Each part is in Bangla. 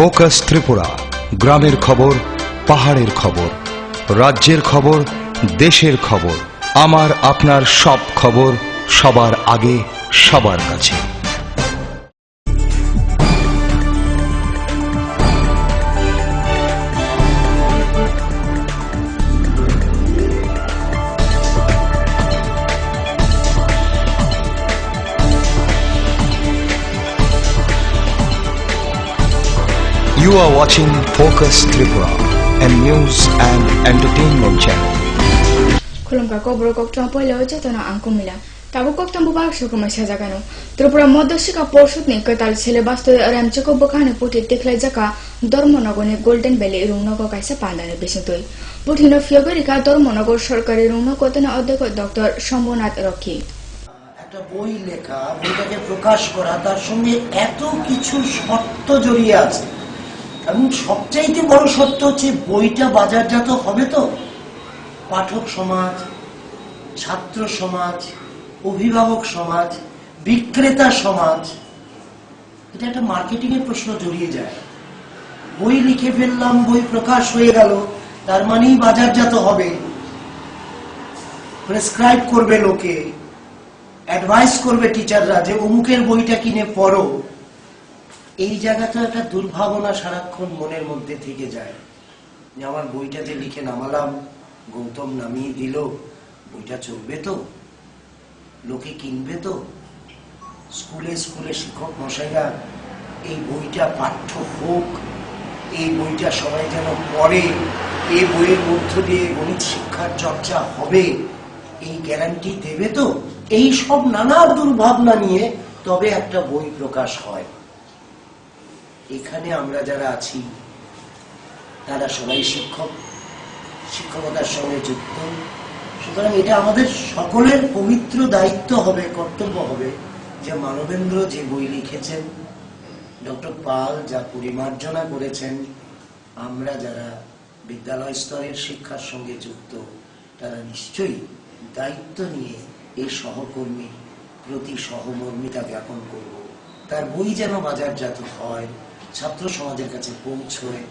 ফোকাস ত্রিপুরা, গ্রামের খবর, পাহাড়ের খবর, রাজ্যের খবর, দেশের খবর, আমার আপনার সব খবর সবার আগে সবার কাছে। You are watching Focus Tripura, a news and entertainment channel. Khulumka kobro koktam poilo jetona angkumila. Tabu koktam bubak shukuma sajagano. Tripura Madhyashika Porshut ne katal syllabus to Ramchako Bokane put it declare jaka Dormonogone Golden Valley Runogo Kaisa Pandane Bisitui. Put in a Fiogorica Dormonogo Shorkari Runokotana Odeko Dr. Shambonat Rocky. একটা বই লেখা, বইটাকে প্রকাশ করা, তার সঙ্গে এত কিছু শর্ত জড়িয়ে আছে। এবং সবচাইতে বড় সত্য হচ্ছে বইটা বাজারজাত হবে তো পাঠক সমাজ, ছাত্র সমাজ, অভিভাবক সমাজ, বিক্রেতা সমাজ, এটা একটা মার্কেটিং এর প্রশ্ন জড়িয়ে যায়। বই লিখে ফেললাম, বই প্রকাশ হয়ে গেল, তার মানেই বাজারজাত হবে, প্রেসক্রাইব করবে লোকে, অ্যাডভাইস করবে টিচাররা যে অমুকের বইটা কিনে পড়ো। এই জায়গাটা একটা দুর্ভাবনা সারাক্ষণ মনের মধ্যে থেকে যায় যে আমার বইটা যে লিখে নামালাম, গৌতম নামিয়ে দিল, বইটা চলবে তো, লোকে কিনবে তো। স্কুলে স্কুলে শিক্ষক মশাইরা এই বইটা পাঠ্য হোক, এই বইটা সবাই যেন পড়ে, এই বইয়ের মধ্য দিয়ে গণিত শিক্ষার চর্চা হবে, এই গ্যারান্টি দেবে তো। এই সব নানা দুর্ভাবনা নিয়ে তবে একটা বই প্রকাশ হয়। এখানে আমরা যারা আছি তারা সবাই শিক্ষক, শিক্ষকতার সঙ্গে যুক্ত। সুতরাং এটা আমাদের সকলের পবিত্র দায়িত্ব হবে, কর্তব্য হবে যে মানবেন্দ্র যে বই লিখেছেন, ডক্টর পাল যা পরিমার্জনা করেছেন, আমরা যারা বিদ্যালয় স্তরের শিক্ষার সঙ্গে যুক্ত তারা নিশ্চয়ই দায়িত্ব নিয়ে এই সহকর্মীর প্রতি সহমর্মিতা জ্ঞাপন করব। তার বই যেন বাজারজাত হয়, ছাত্র সমাজের কাছে পৌঁছয়,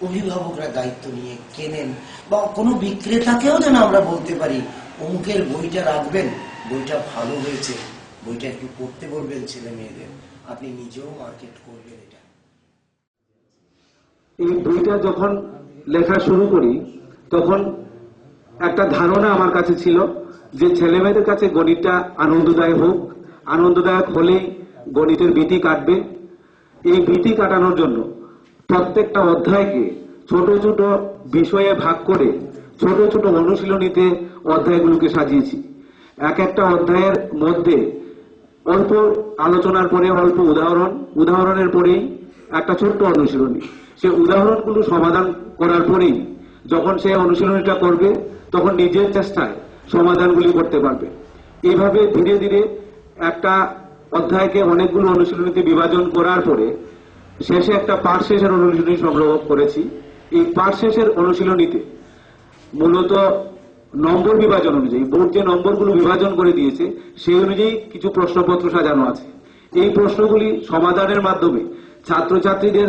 অভিভাবকরা দায়িত্ব নিয়ে কেনেন, বা কোনো বিক্রেতাকেও যেন আমরা বলতে পারি অমুকের বইটা রাখবেন, বইটা ভালো হয়েছে, বইটা একটু পড়তে বলবেন ছেলে মেয়েদের, আপনি নিজেও মার্কেট করবেন। এটা এই বইটা যখন লেখা শুরু করি তখন একটা ধারণা আমার কাছে ছিল যে ছেলে মেয়েদের কাছে গণিতটা আনন্দদায়ক হোক, আনন্দদায়ক হলেই গণিতের ভীতি কাটবে। এই ভীতি কাটানোর জন্য প্রত্যেকটা অধ্যায়কে ছোট ছোট বিষয়ে ভাগ করে ছোট ছোট অনুশীলনীতে অধ্যায়গুলোকে সাজিয়েছি। এক একটা অধ্যায়ের মধ্যে অল্প আলোচনার পরে অল্প উদাহরণের পরেই একটা ছোট্ট অনুশীলনী। সে উদাহরণগুলো সমাধান করার পরেই যখন সে অনুশীলনীটা করবে তখন নিজের চেষ্টায় সমাধানগুলি করতে পারবে। এইভাবে ধীরে ধীরে একটা অধ্যায়কে অনেকগুলো অনুশীলনীতে বিভাজন করার পরে শেষে একটা পাঠ শেষের অনুশীলনী সংগ্রহ করেছি। এই পাঠ শেষের অনুশীলনীতে মূলত নম্বর বিভাজন অনুযায়ী, বোর্ড যে নম্বরগুলো বিভাজন করে দিয়েছে সেই অনুযায়ী কিছু প্রশ্নপত্র সাজানো আছে। এই প্রশ্নগুলি সমাধানের মাধ্যমে ছাত্রছাত্রীদের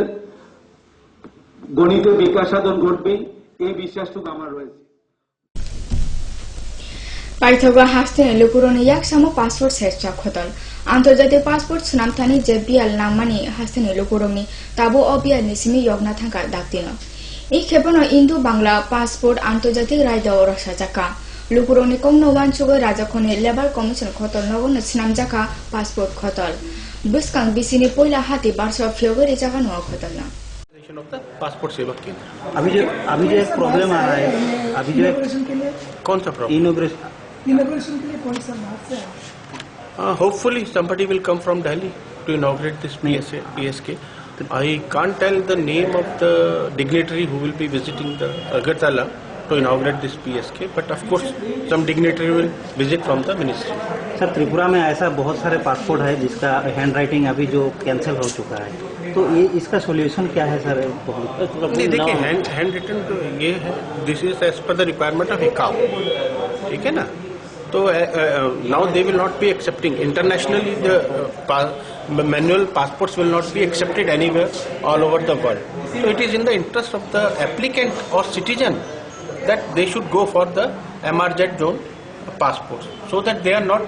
গণিতে বিকাশ সাধন ঘটবে, এই বিশ্বাসটুকু আমার রয়েছে। পাইথগা হাসতেন লুকুরনি ইয়াক সামো পাসপোর্ট সেট চাখতল আন্তর্জাতিক পাসপোর্ট সুনামথানি যে বিয়াল নামানি হাসতেন লুকুরনি তাবো অবিয়াল নিসিমি ইয়গনা থাকা দাক্তিন এই ক্ষেপণ ইন্দু বাংলা পাসপোর্ট আন্তর্জাতিক রায়দা রসা জাকা লুকুরনি কং নবান চুগৈ রাজাখনি লেবার কমিশন খতল নগন সিনাম জাকা পাসপোর্ট खतल बिस्कां बिसिनी पहिला हाथी बारस फेब्रुअरी जगह नुआ खतल ना ऑफ द पासपोर्ट सेवा केंद्र। अभी जो एक प्रॉब्लम आ रहा है, अभी जो कौन सा प्रॉब्लम? इनॉग्रेशन के लिए कौन सा बाहर से hopefully somebody will come from Delhi to inaugurate this PSK. I can't tell the name of the dignitary who will be visiting the Agartala to inaugurate this PSK, but of course some dignitary will visit from the ministry. Sir, Tripura में ऐसा बहुत सारे पासपोर्ट है जिसका हैंड राइटिंग अभी जो कैंसिल हो चुका है, तो ये इसका सॉल्यूशन क्या है सर? नहीं, देखिए हैंड रिटन तो ये है, this is as per the requirement of ICAO, ठीक है ना। तो now they will not be accepting internationally the manual passports will not be accepted anywhere all over the world. So it is in the interest of the applicant or citizen that they should go for the MRZ zone passports, so that they are not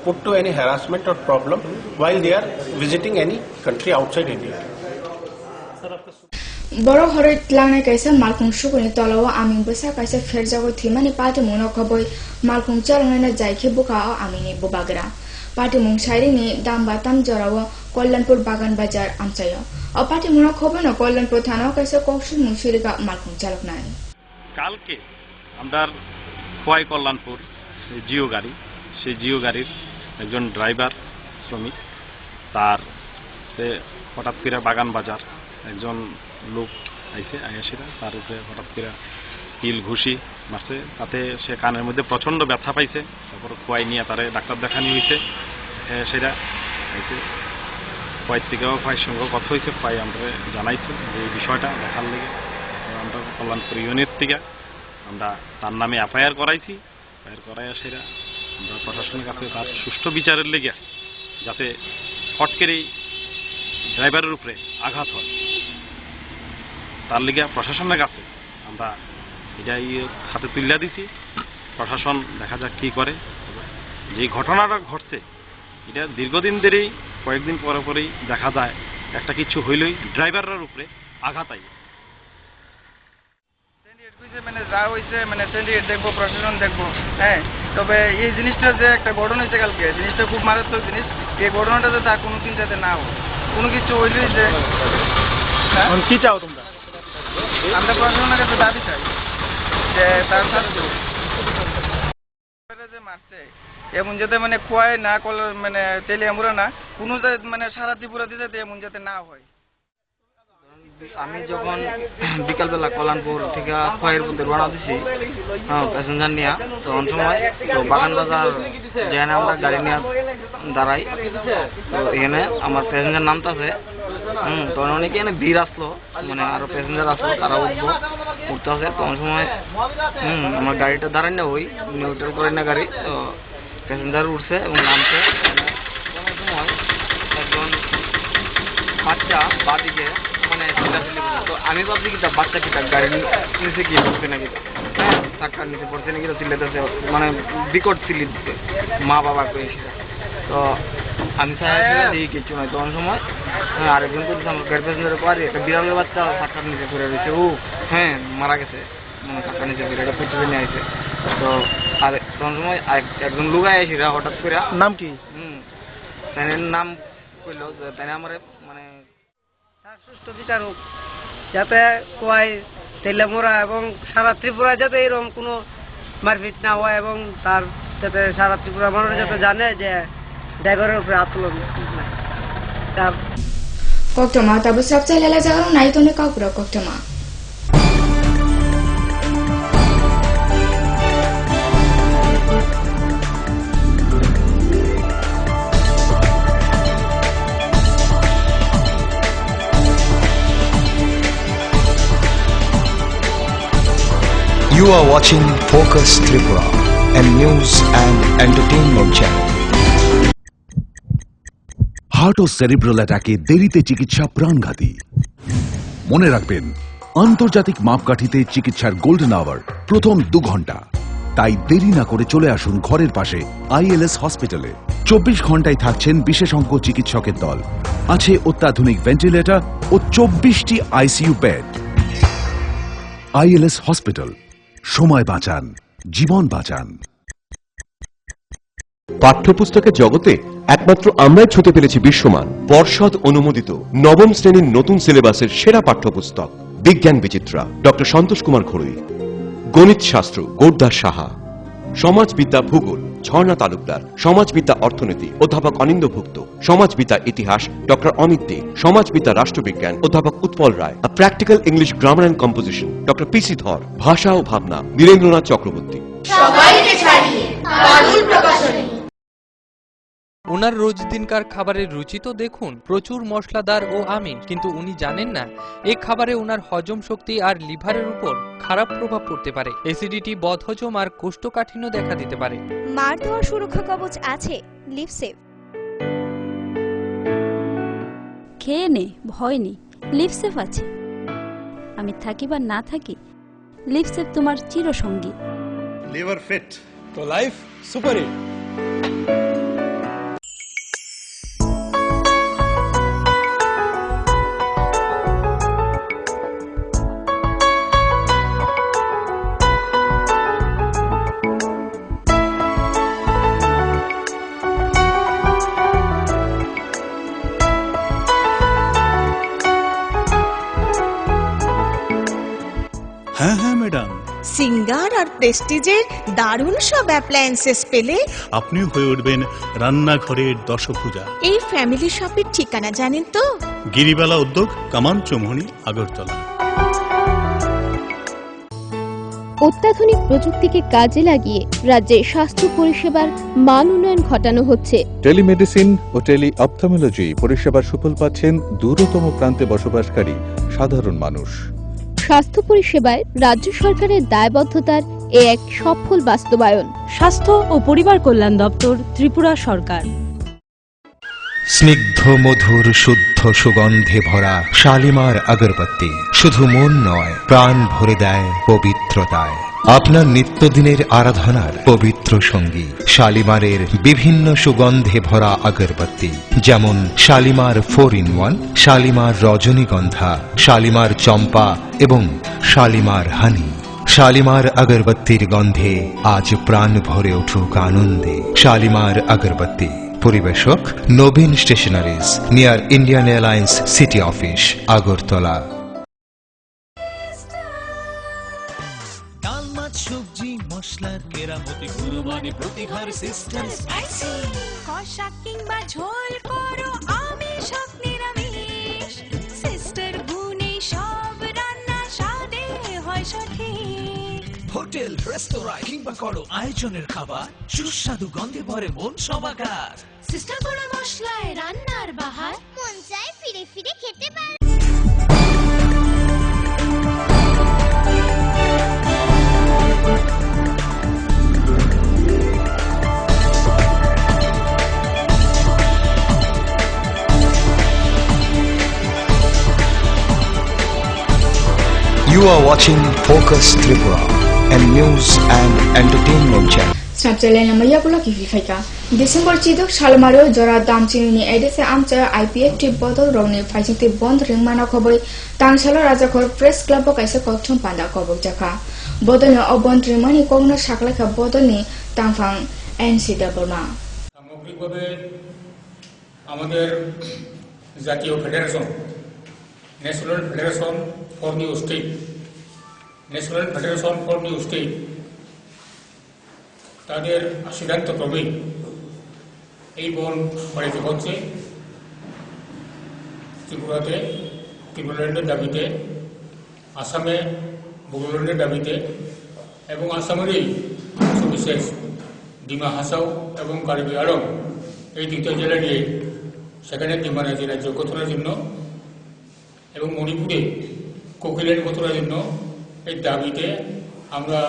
put to any harassment or problem while they are visiting any country outside India. Boro horit langnai kaisa malkhung shukuni tolo aming busa kaisa ferjago thimani party muno khoboi malkhung chalangai na jaikhe buka amini bubagra party mung shairi ni damba tam jorawo kollanpur bagan bazar amchayo a party muno khobono kollanpur thana kaisa kokshul musirika malkhung chalak nai কালকে আমরা খোয়াই কল্যাণপুর জিও গাড়ি সেই জিও গাড়ির একজন ড্রাইভার শ্রমিক তার সে হঠাৎ করে বাগান বাজার একজন লোক আইসে আয়াসিরা তার উপরে হঠাৎ করে কিল ঘুষি মারছে তাতে সে কানের মধ্যে প্রচণ্ড ব্যথা পাইছে তারপর খোয়াই নিয়ে তারে ডাক্তার দেখানি হয়েছে সেটা আইসে খোয়াই থেকেও খোয়াইয়ের সঙ্গে কথা হয়েছে খোয়াই আমরা জানাইছে যে এই বিষয়টা দেখার লেগে আমরা কল্যাণপুর ইউনিট থেকে আমরা তার নামে এফআইআর করাইছি এফআইআর করাইয়া সেটা আমরা প্রশাসনের কাছে তার সুষ্ঠু বিচারের লেগে যাতে ফটকের এই ড্রাইভারের উপরে আঘাত হয় তার লেগে প্রশাসনের কাছে আমরা এটাই হাতে তুলে দিছি প্রশাসন দেখা যাক কী করে যে ঘটনাটা ঘটছে এটা দীর্ঘদিন ধরেই কয়েকদিন পরে পরেই দেখা যায় একটা কিছু হইলেই ড্রাইভারের উপরে আঘাত আই মানে যা হয়েছে মানে সিন্ডিকেট দেখবো প্রশাসন দেখবো হ্যাঁ তবে এই জিনিসটা যে একটা ঘটনা হয়েছে কালকে জিনিসটা খুব মারাত্মক জিনিস এই ঘটনাটা যাতে আর কোনো দিন যাতে না হয় কোনো কিছু হইলেই যে কি চাও তোমরা আমরা প্রশাসনের কাছে দাবি চাই যে তার সাথে যে মারছে এমন যাতে মানে খোয়াই না করলে মানে তেলিয়ামুড়া না কোনো মানে সারা ত্রিপুরা দিতে এমন যাতে না হয় আমি যখন বিকালবেলা কল্যাণপুর থেকে খোয়াইয়ের মধ্যে রওনা দিছি প্যাসেঞ্জার নিয়ে তখন সময় তো বাগান বাজার যেখানে আমরা গাড়ি নিয়ে দাঁড়াই তো এখানে আমার প্যাসেঞ্জার নামতেছে তখন অনেকে এখানে ভিড় আসলো মানে আরো প্যাসেঞ্জার আসলো তারা উঠতে আসে তখন সময় আমার গাড়িটা দাঁড়াই না ওই নিউট্রাল করে না গাড়ি তো প্যাসেঞ্জার উঠছে এবং নামছে তখন সময় একজন বাচ্চা বাদিকে মানে তো আমি ভাবছি কি বাচ্চা কি তার গাড়ি নিচে গিয়ে পড়ছে নাকি টাকার নিচে পড়ছে নাকি তো চিল্লাতেছে মানে বিকট চিল্লি দিচ্ছে মা বাবা করে তো আমি দেখি কিছু নয় তখন সময় আরেকজন করছে আমার গাড়ি প্যাসেঞ্জারের পরে একটা বিড়ালের বাচ্চা টাকার নিচে ঘুরে রয়েছে ও হ্যাঁ মারা গেছে মানে টাকার নিচে ঘুরে এটা পেট্রোলে নিয়ে আসে তো আর তখন সময় একজন লুগাই আসিরা হঠাৎ করে নাম কি তাই নাম কইল তাই আমার মানে সুষ্ঠু বিচার হোক যাতে খোয়াই তেলেমুড়া এবং সারা ত্রিপুরা যাতে এরকম কোনো মারপিট না হয় এবং তার যাতে সারা ত্রিপুরা মানুষ যাতে জানে যে ড্রাইভারের উপরে আতলন তার koktoma tabu sabcha lela jagaro nai tone kapura koktoma You are watching Focus Tripura, a news and entertainment channel. Heart ও সেরিব্রাল অ্যাটাকে দেরিতে চিকিৎসা প্রাণঘাতী। মনে রাখবেন, আন্তর্জাতিক মাপকাঠিতে চিকিৎসার গোল্ডেন আওয়ার প্রথম 2 ঘন্টা। তাই দেরি না করে চলে আসুন ঘরের পাশে আইএলএস হসপিটালে। 24 ঘন্টায় থাকছেন বিশেষজ্ঞ চিকিৎসকের দল, আছে অত্যাধুনিক ভেন্টিলেটর ও 24টি আইসিইউ বেড। আইএলএস হসপিটাল, সময় বাঁচান, জীবন বাঁচান। পাঠ্যপুস্তকের জগতে একমাত্র আমরাই ছুঁতে পেরেছি বিশ্বমান পর্ষদ অনুমোদিত নবম শ্রেণীর নতুন সিলেবাসের সেরা পাঠ্যপুস্তক বিজ্ঞান বিচিত্রা ডক্টর সন্তোষ কুমার ঘড়ুই, গণিত শাস্ত্র গোরদাস সাহা, সমাজবিদ্যা ভূগোল ঝর্ণা তালুকদার, সমাজবিদ্যা অর্থনীতি অধ্যাপক অনিন্দ্যভুক্ত, সমাজবিদ্যা ইতিহাস ডক্টর অমিত দে, সমাজবিদ্যা রাষ্ট্রবিজ্ঞান অধ্যাপক Utpal Roy, practical English grammar and composition doctor PC Dhar, ভাষা ও ভাবনা নীরেন্দ্রনাথ চক্রবর্তী। ওনার রোজ দিনকার খাবারের রুচি তো দেখুন, প্রচুর মশলাদার ও আমিষ, কিন্তু উনি জানেন না এই খাবারে ওনার হজম শক্তি আর লিভারের উপর খারাপ প্রভাব পড়তে পারে। অ্যাসিডিটি, বদহজম আর কোষ্ঠকাঠিন্য দেখা দিতে পারে। মার দেওয়ার সুরক্ষা কবচ আছে লিভসেভ। খেয়ে নে, ভয় নেই, লিপসেফ আছে। আমি থাকি বা না থাকি, লিপসেফ তোমার চিরসঙ্গী। লিভার ফিট তো লাইফ সুপার হিট। হ্যাঁ হ্যাঁ ম্যাডাম, সিঙ্গার আর প্রেস্টিজের দারুণ সব অ্যাপ্লায়েন্সেস পেলে আপনিও হয়ে উঠবেন রান্নাঘরের দশভুজা। এই ফ্যামিলি শপের ঠিকানা জানেন তো? গিরিবালা উদ্যোগ, কামান চৌমুহনী, আগরতলা। অত্যাধুনিক প্রযুক্তিকে কাজে লাগিয়ে রাজ্যে স্বাস্থ্য পরিষেবার মান উন্নয়ন ঘটানো হচ্ছে। টেলিমেডিসিন ও টেলি অপথলমোলজি পরিষেবার সুফল পাচ্ছেন দূরতম প্রান্তে বসবাসকারী সাধারণ মানুষ। স্বাস্থ্য পরিষেবায় রাজ্য সরকারের দায়বদ্ধতার এ এক সফল বাস্তবায়ন। স্বাস্থ্য ও পরিবার কল্যাণ দপ্তর, ত্রিপুরা সরকার। স্নিগ্ধ মধুর শুদ্ধ সুগন্ধে ভরা শালিমার আগরবাতি শুধু মন নয়, প্রাণ ভরে দেয় পবিত্রতায়। আপনার নিত্যদিনের আরাধনার পবিত্র সঙ্গী শালিমারের বিভিন্ন সুগন্ধে ভরা আগরবাতি, যেমন শালিমার 4-in-1, শালিমার রজনীগন্ধা, শালিমার চম্পা এবং শালিমার হানি। শালিমার আগরবাতির গন্ধে আজ প্রাণ ভরে উঠুক আনন্দে। শালিমার আগরবাতি। পরিবেশক Nabin stationeries, near Indian airlines city office, Agartala. ডাল মাছ সবজি মশলার কেরামতি কুরবানি প্রতিঘর সিস্টেম স্পাইসি। কষা কিংবা ঝোল করো আমিষ হোক নিরামিষ, সিস্টার গুণে সব রান্না স্বাদে হয় সঠিক। হোটেল রেস্তোরাঁ কিংবা করো আয়োজনের খাবার, সুস্বাদু গন্ধে ভরে মন সবাকার। সিস্টার গুঁড়ো মশলায় রান্নার বাহার, মন চায় ফিরে ফিরে খেতে পারে। You are watching Focus Tripura, a news and entertainment channel. Snapchat namanya pula kifi khaika. December chidok salmaro jora dam chini edese amcha IPF tip botol rongni faisite bond ringmana khoboi tangsalo rajakhor press club o kaisa kokthum panda kobok jakha. Bodol no obond ringmani kogno sakla kha bodol ni tangfang NC Burma. সামগ্রিকভাবে আমাদের জাতীয় federation, national federation for new state, national federation for new state তাদের সিদ্ধান্তক্রমে এই বন পালিত হচ্ছে। ত্রিপুরাতে ত্রিপুরাল্যান্ডের দাবিতে, আসামে বড়োল্যান্ডের দাবিতে এবং আসামেরই বিশেষ ডিমা হাসাও এবং কার্বি আলং এই দুটো জেলা নিয়ে সেখানে ডিমা রাজ্য গঠনের জন্য এবং মণিপুরে কোকিলের গঠনের জন্য এই দাবিতে আমরা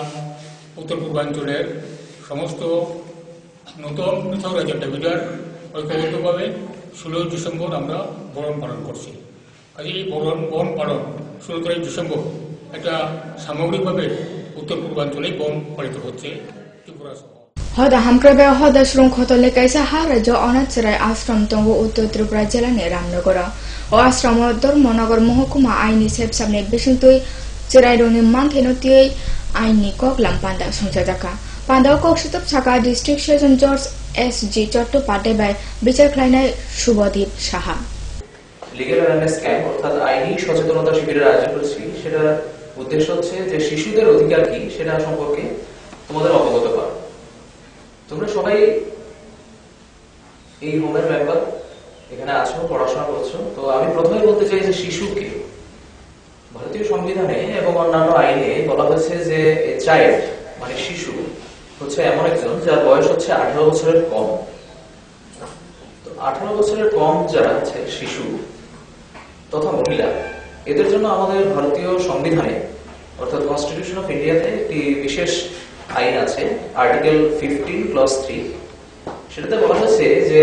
উত্তর পূর্বাঞ্চলের সমস্ত নতুন পৃথক রাজ্যের দাবিদার ঐক্যবদ্ধভাবে 16 ডিসেম্বর আমরা বরণ পালন করছি। কাজে এই বন পালন 16 ডিসেম্বর একটা সামগ্রিকভাবে উত্তর পূর্বাঞ্চলে বন পালিত হচ্ছে ত্রিপুরা সহ। Hoda hamkrabe hoda shrong khotole kaisa harajo onatsarai ashram tongo uttor Tripura jela ne Ramnagora. O ashram Dharmanagar Mohokuma aini sepsamne besintoi cherai roni manthenotoi aini koklam panda songjaka. Panda koksitop Saka district session George SG Chattopadhyay বিচার খাইনাই Subhadeep Saha. Legal awareness camp অর্থাৎ আইনি সচেতনতা শিবিরের আয়োজন করেছি। সেটার উদ্দেশ্য হচ্ছে যে শিশুদের অধিকার কি সেটা সম্পর্কে তোমাদের অবগত করা। তোমরা সবাই এই হোমের মেম্বার, এখানে আছো, পড়াশোনা করছো। তো আমি প্রথমে বলতে চাই যে শিশুকে ভারতীয় সংবিধানে এবং অন্যান্য আইনে বলা হয়েছে যে চাইল্ড মানে শিশু হচ্ছে এমন একজন যার বয়স হচ্ছে 18 বছরের কম। তো 18 বছরের কম যারা হচ্ছে শিশু তথা মহিলা, এদের জন্য আমাদের ভারতীয় সংবিধানে অর্থাৎ কনস্টিটিউশন অফ ইন্ডিয়াতে একটি বিশেষ আইন আছে, আর্টিকেল 15+3। সেটাতে বলা হয়েছে যে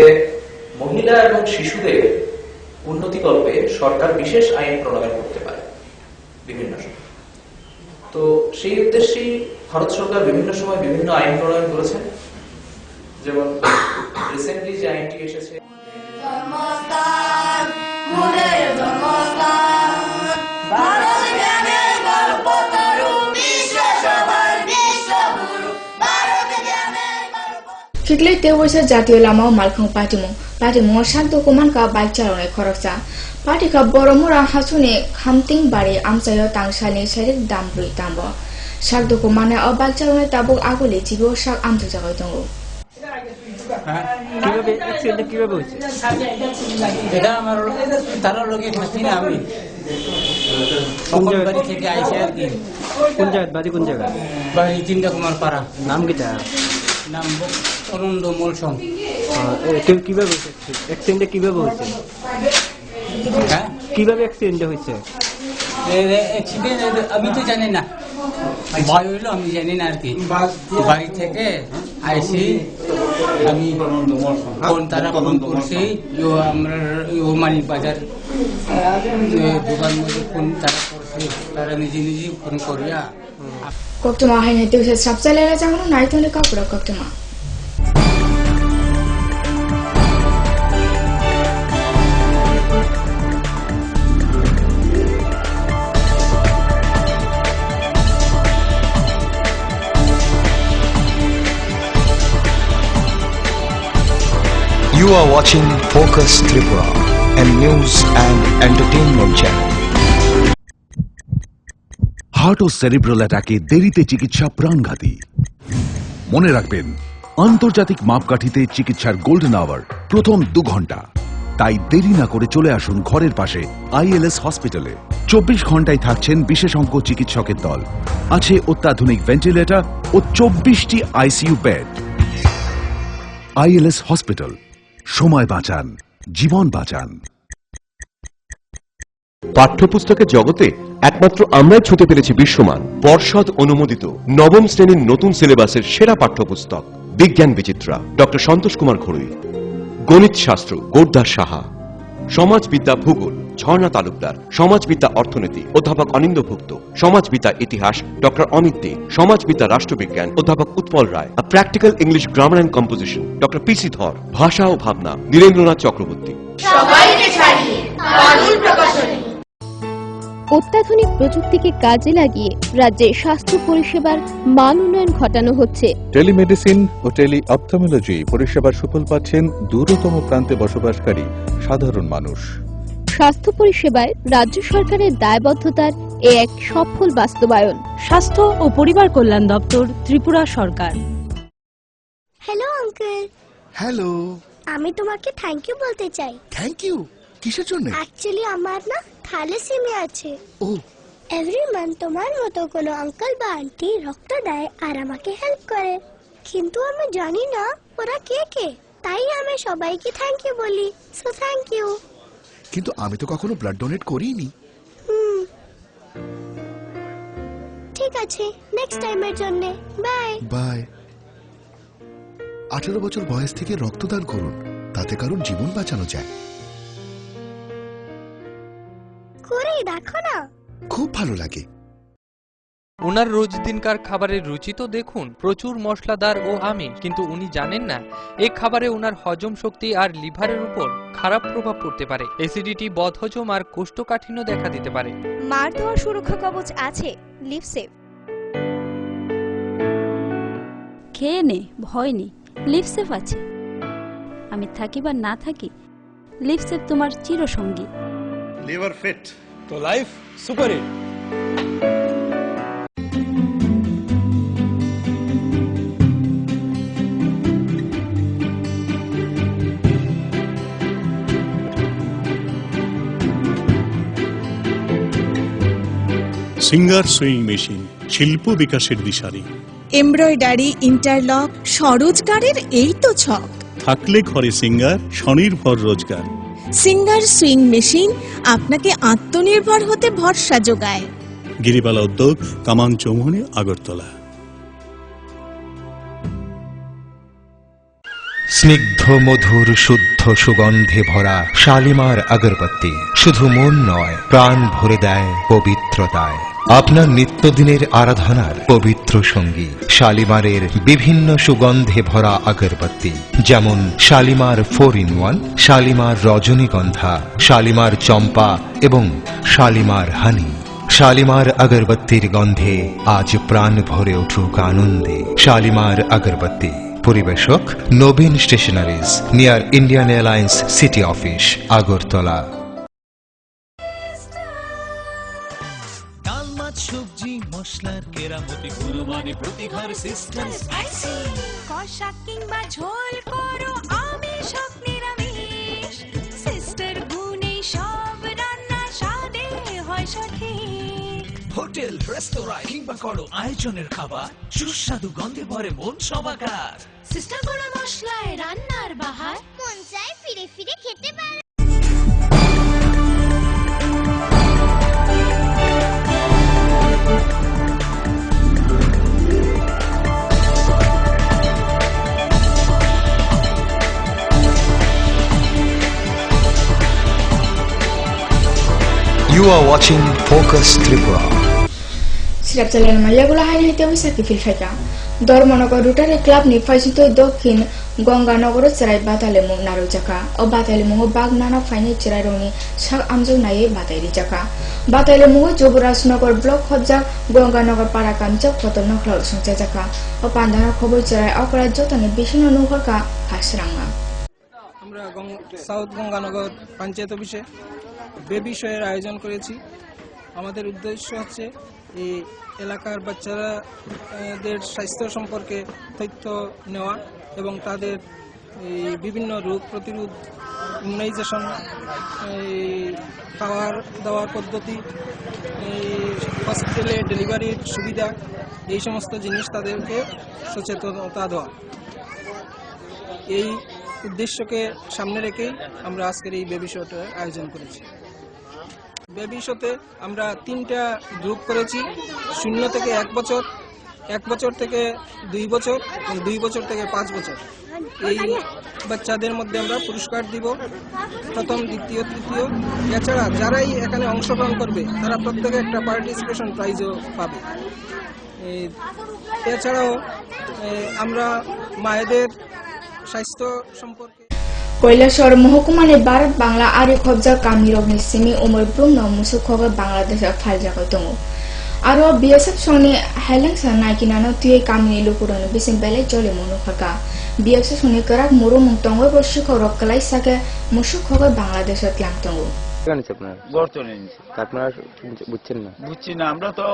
মহিলা এবং শিশুদের উন্নতিকল্পে সরকার বিশেষ আইন প্রণয়ন করতে পারে বিভিন্ন সময়। তো সেই উদ্দেশ্যেই ভারত সরকার বিভিন্ন সময় বিভিন্ন আইন প্রণয়ন করেছেন, যেমন রিসেন্টলি যে আইনটি এসেছে Kiklay Tewasa Jatiyo Lama Malkhang Patimu Shakdo Kuman ka bike chalone khoroksa Party ka Boromura Hasune Khamting Bari Amsayo Tangshani Sherik Dambrui Tambo Shakdo Kumane o bike chalone Tabuk Aguli Jibo Shak Amtu Jagoy Tongo কিভাবে অ্যাক্সিডেন্ট কিভাবে হয়েছে? এটা আমার তার লগে থাকি না আমি কোন জায়গা থেকে আইছি আর কি। কোন জায়গা বাড়ি? কোন জায়গা বাড়ি? চিন্তা কুমার পাড়া। নাম কিটা? নাম অনন্দ মলসম। কিভাবে হয়েছে অ্যাক্সিডেন্ট? কিভাবে হয়েছে? হ্যাঁ কিভাবে অ্যাক্সিডেন্ট হয়েছে? অ্যাক্সিডেন্ট আমি তো জানি না, ভয় হইলো আমি জানি না আর কি। বাড়ি থেকে আইসি আমি ফোন তারা ফোন করছি আমরা মানিক বাজার দোকান মধ্যে ফোন তারা করছে, তারা নিজে নিজে ফোন করিয়া Koktuma Haine Tewasa Sapsalera Jango Naitone Kapura Koktuma You are watching Focus Tripura, a news and entertainment channel. Heart ও সেরিব্রাল অ্যাটাকে দেরিতে চিকিৎসা প্রাণঘাতী। মনে রাখবেন, আন্তর্জাতিক মাপকাঠিতে চিকিৎসার গোল্ডেন আওয়ার প্রথম 2 ঘন্টা। তাই দেরি না করে চলে আসুন ঘরের পাশে আইএলএস হসপিটালে। 24 ঘন্টায় থাকছেন বিশেষজ্ঞ চিকিৎসকের দল, আছে অত্যাধুনিক ভেন্টিলেটর ও 24টি আইসিইউ বেড। আইএলএস হসপিটাল, সময় বাঁচান, জীবন বাঁচান। পাঠ্যপুস্তকের জগতে একমাত্র আমরাই ছুঁতে পেরেছি বিশ্বমান পর্ষদ অনুমোদিত নবম শ্রেণীর নতুন সিলেবাসের সেরা পাঠ্যপুস্তক বিজ্ঞান বিচিত্রা ডক্টর সন্তোষ কুমার ঘড়ুই, গণিত শাস্ত্র গোর্দার সাহা, সমাজবিদ্যা ভূগোল ঝর্ণা তালুকদার, সমাজবিদ্যা অর্থনীতি অধ্যাপক অনিন্দ্যভুক্ত, সমাজবিদ্যা ইতিহাস ডক্টর অমিত দে, সমাজবিদ্যা রাষ্ট্রবিজ্ঞান অধ্যাপক Utpal Roy, practical English grammar and composition doctor PC Dhar, ভাষা ও ভাবনা নীরেন্দ্রনাথ চক্রবর্তী। অত্যাধুনিক প্রযুক্তিকে কাজে লাগিয়ে রাজ্যে স্বাস্থ্য পরিষেবার মান উন্নয়ন ঘটানো হচ্ছে। টেলিমেডিসিন ও টেলি অপথলমোলজি পরিষেবার সুফল পাচ্ছেন দূরতম প্রান্তে বসবাসকারী সাধারণ মানুষ। স্বাস্থ্য পরিষেবায় রাজ্য সরকারের দায়বদ্ধতার এক সফল বাস্তবায়ন। স্বাস্থ্য ও পরিবার কল্যাণ দপ্তর, ত্রিপুরা সরকার। Hello uncle. হ্যালো। আমি তোমাকে থ্যাংক ইউ বলতে চাই। থ্যাংক ইউ কিসের জন্য? অ্যাকচুয়ালি আমার না থ্যালাসেমিয়া আছে। ও এভরি মান্থ তোমার মতো কোনো আঙ্কেল বা আন্টি রক্ত দেয় আর আমাকে হেল্প করে, কিন্তু আমি জানি না ওরা কে কে, তাই আমি সবাইকে থ্যাংক ইউ বলি। So thank you. কিন্তু আমি তো কখনো ব্লাড ডোনেট করিনি। ঠিক আছে, নেক্সট টাইমের জন্য বাই বাই। 18 বছর বয়স থেকে রক্তদান করুন, তাতে কারোর জীবন বাঁচানো যায়। করে দেখো না, খুব ভালো লাগে। ওনার রোজ দিনকার খাবারের রুচি তো দেখুন, প্রচুর মশলাদার ও আমিষ, কিন্তু উনি জানেন না এই খাবারে ওনার হজম শক্তি আর লিভারের উপর খারাপ প্রভাব পড়তে পারে। অ্যাসিডিটি, বদহজম আর কোষ্ঠকাঠিন্য দেখা দিতে পারে। মার দেওয়া সুরক্ষা কবচ আছে লিভসেভ। খেয়ে নে, ভয় নেই, লিভসেভ আছে। আমি থাকি বা না থাকি, লিভসেভ তোমার চিরসঙ্গী। লিভার ফিট তো life super hit. Singer sewing machine, শিল্প বিকাশের দিশারি। এমব্রয়ডারি, ইন্টারলক, স্বরোজগারের এই তো ছক। থাকলে ঘরে সিঙ্গার, স্বনির্ভর রোজগার। সিঙ্গার সুইং মেশিন আপনাকে আত্মনির্ভর হতে ভরসা যোগায়। গিরিবালা উদ্যোগ, কামান চৌমুহনী, আগরতলা। স্নিগ্ধ মধুর শুদ্ধ সুগন্ধে ভরা শালিমার আগরবাতি শুধু মন নয়, প্রাণ ভরে দেয় পবিত্রতায়। আপনার নিত্যদিনের আরাধনার পবিত্র সঙ্গী শালিমারের বিভিন্ন সুগন্ধে ভরা আগরবাতি, যেমন শালিমার 4-in-1, শালিমার রজনীগন্ধা, শালিমার চম্পা এবং শালিমার হানি। শালিমার আগরবাতির গন্ধে আজ প্রাণ ভরে উঠুক আনন্দে। শালিমার আগরবাতি। পরিবেশক Nabin stationeries, near Indian airlines city office, Agartala. ডাল মাছ সবজি মশলার কেরামতি কুরবানি প্রতি ঘর সিস্টেম স্পাইসি কষা কিংবা ঝোল করো আমিষ হোক নিরামিষ সিস্টার গুণে সব রান্না স্বাদে হয় সঠিক। হোটেল রেস্তোরাঁ কিংবা করো আয়োজনের খাবার সুস্বাদু গন্ধে ভরে মন সবাকার। সিস্টার গুঁড়ো মশলায় রান্নার বাহার মন চায় ফিরে ফিরে খেতে পারে। You are watching Focus Tripura. Sirap jalan maya gula hai nahi tewi saki fil feka. Dormanagar Rotary Club ni faisito dokhin Ganganagar Charai Batalemu Naru Jaka. O Batalemu Bagnana Fine Chiraroni Shak Amjo Naye Batali Jaka. Batalemu Joburasnagar Block Hodja Ganganagar Parakanjak Hotono Cloud Sungcha Jaka. O Pandana Kobo Charai Okra Jotani Bishino Nuhaka Hasranga. আমরা সাউথ গঙ্গানগর পঞ্চায়েত অফিসে বেবি শোয়ের আয়োজন করেছি। আমাদের উদ্দেশ্য হচ্ছে এই এলাকার বাচ্চাদের স্বাস্থ্য সম্পর্কে তথ্য নেওয়া এবং তাদের বিভিন্ন রোগ প্রতিরোধ, ইমিউনাইজেশন, খাওয়ার দাওয়ার পদ্ধতি, হসপিটালে ডেলিভারির সুবিধা, এই সমস্ত জিনিস তাদেরকে সচেতনতা দেওয়া। এই উদ্দেশ্যকে সামনে রেখেই আমরা আজকের এই বেবি শোটার আয়োজন করেছি। বেবি শোতে আমরা 3টা গ্রুপ করেছি, 0 থেকে 1 বছর, 1 বছর থেকে 2 বছর এবং 2 বছর থেকে 5 বছর। এই বাচ্চাদের মধ্যে আমরা পুরস্কার দিব, প্রথম, দ্বিতীয়, তৃতীয়। এছাড়া যারাই এখানে অংশগ্রহণ করবে তারা প্রত্যেকে একটা পার্টিসিপেশন প্রাইজও পাবে। এছাড়াও আমরা মায়েদের স্বাস্থ্য সম্পর্কে কৈলাসহর মহকুমানি ভারত বাংলা আরি খবজা কামিরগনি সিমি উমর ব্রুমনো মুসুখগ বাংলাদেশ ফাইলজাগো দङ। आरो बीएसएफ संनि हाइलेंस नायकिनानो तुये कामिनि लुकुरनो बिसिं बेले जले मनुखका बीएसएफ संनि कराक मुरु मुंगतंगो बसिखौ रक्कलाई साके मुसुखग बांग्लादेश ত্যাং দङ। কেন আপনার গর্তনে নিছে আপনারা বুঝছেন না? বুঝছি না, আমরা তো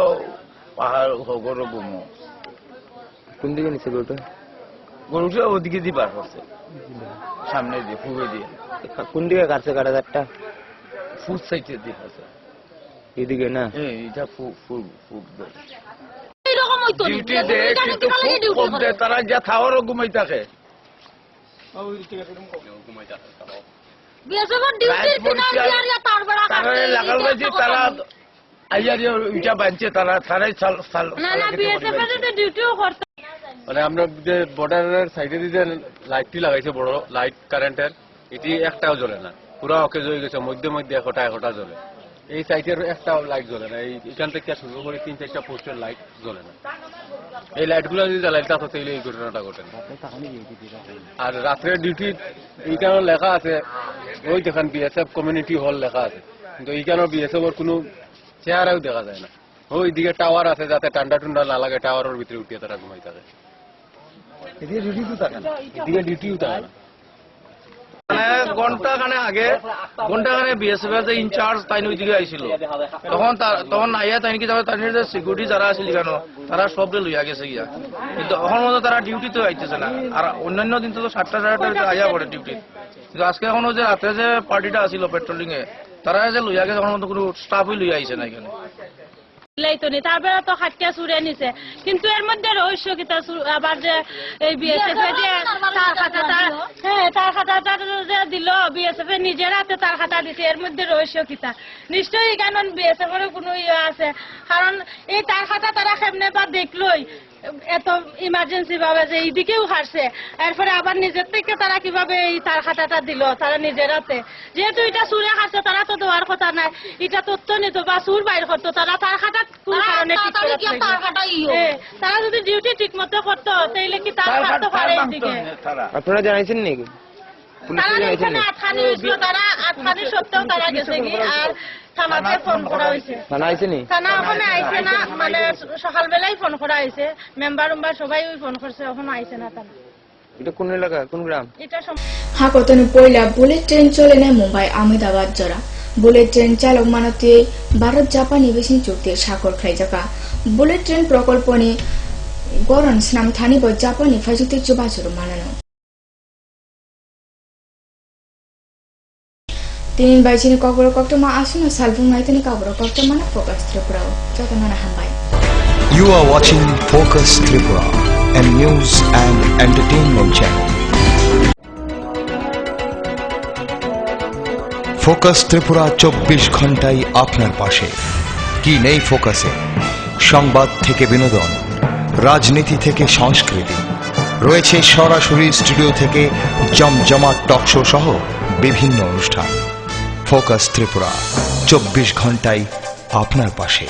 পাহাড় হগর গুমো। কোন দিকে নিছে গরুটা? গরুটা ওদিকে দিয়ে পার করছে, সামনে দিয়ে ফুগে দিয়ে। কোন দিকে কাটছে কাটাদারটা? ফুট সাইডে দিয়ে আছে, এদিকে না? এটা ডিউটি দেয় কিন্তু খুব কম দেয়। তারা যা থাওয়ারও ঘুমাই থাকে, তারা আইয়ার ইটা বানছে, তারা তারাই মানে আমরা যে বর্ডারের সাইডে যে লাইটটি লাগাইছে বড় লাইট কারেন্টের, এটি একটাও জ্বলে না, পুরা অকেজ হয়ে গেছে। মধ্যে মধ্যে একটা জ্বলে, এই সাইডের একটাও লাইট জ্বলে না। এইখান থেকে শুরু করে 3-4টা পোস্টের লাইট জ্বলে না। এই লাইটগুলো যদি জ্বালাইতে হতো এই ঘটনাটা ঘটে না। আর রাত্রে ডিউটি এইখানে লেখা আছে, ওই দেখেন বিএসএফ কমিউনিটি হল লেখা আছে, কিন্তু এইখানে বিএসএফ এর কোনো চেহারাও দেখা যায় না। ওই দিকে টাওয়ার আছে, যাতে ঠান্ডা টুন্ডা না লাগে, টাওয়ারের ভিতরে উঠিয়ে তারা ঘুমাই থাকে। এদিকে ডিউটিও থাকে না, এদিকে ডিউটিও থাকে না। ঘন্টাখানে আগে বিএসএফ এর যে ইনচার্জ তাই ওইদিকে আইছিল, তখন আইয়া তাই কি তাই যে সিকিউরিটি যারা আছিল কেন তারা সব লইয়া গেছে গিয়া, কিন্তু এখন মতো তারা ডিউটিতে আইতেছে না। আর অন্যান্য দিন তো 7টা আইয়া পড়ে ডিউটি, কিন্তু আজকে এখনো যে রাতে যে পার্টিটা আছিল পেট্রোলিং এ, তারা যে লইয়া গেছে এখন মতো কোনো স্টাফই লইয়া আইছে না এখানে। তারপরে তো খাটিয়া চুরে নিছে, কিন্তু এর মধ্যে রহস্য কিতা আবার যে এই বিএসএফ তার খাতা যে দিল, বিএসএফ নিজের হাতে তার খাতা দিছে, এর মধ্যে রহস্য কিতা? নিশ্চয়ই কেন বিএসএফ এর কোনো ইয়ে আছে, কারণ এই তার খাতা তারা কেমনে বা দেখলই এত ইমার্জেন্সি ভাবে যে এইদিকেও হারছে, এরপরে আবার নিজের থেকে তারা কিভাবে এই তার খাতাটা দিল তারা নিজের হাতে, যেহেতু এটা চুরে খাচ্ছে তারা তো দেওয়ার কথা নাই, এটা তথ্য নিত বা চুর বাইর করতো, তারা তার খাতা কোন কারণে তারা যদি ডিউটি ঠিক মতো করতো তাইলে কি তার খাতা পারে এইদিকে। আপনারা জানাইছেন নাকি? তারা এখানে আটখানি হয়েছিল, তারা আটখানি সত্ত্বেও তারা গেছে কি আর থানাতে ফোন করা হয়েছে। থানা আইছে নি? থানা ওখানে আইছে না, মানে সকালবেলাই ফোন করা হয়েছে, মেম্বার সবাই ফোন করছে, ওখানে আইছে না থানা। এটা কোন এলাকা, কোন গ্রাম? এটা হাকতন পয়লা বুলেট ট্রেন চলে নেয় মুম্বাই আহমেদাবাদ জরা। বুলেট ট্রেন চালক মানতে ভারত জাপান নিবেশন চুক্তি স্বাক্ষর খাইজাকা। বুলেট ট্রেন প্রকল্পনি গরন স্নাম থানি ব জাপানি ফাইজুতে চুবাচুর মানানো। Tinin bajini kogoro kokto ma asuna salvung ngaitini kogoro kokto mana Focus Tripura. Jota nana hambai. You are watching Focus Tripura, a news and entertainment channel. Focus Tripura 24 ঘন্টাই আপনার পাশে। কি নেই ফোকাসে? সংবাদ থেকে বিনোদন, রাজনীতি থেকে সংস্কৃতি, রয়েছে সরাসরি স্টুডিও থেকে জমজমাট টক শো সহ বিভিন্ন অনুষ্ঠান। ফোকাস ত্রিপুরা 24 ঘন্টাই আপনার পাশে।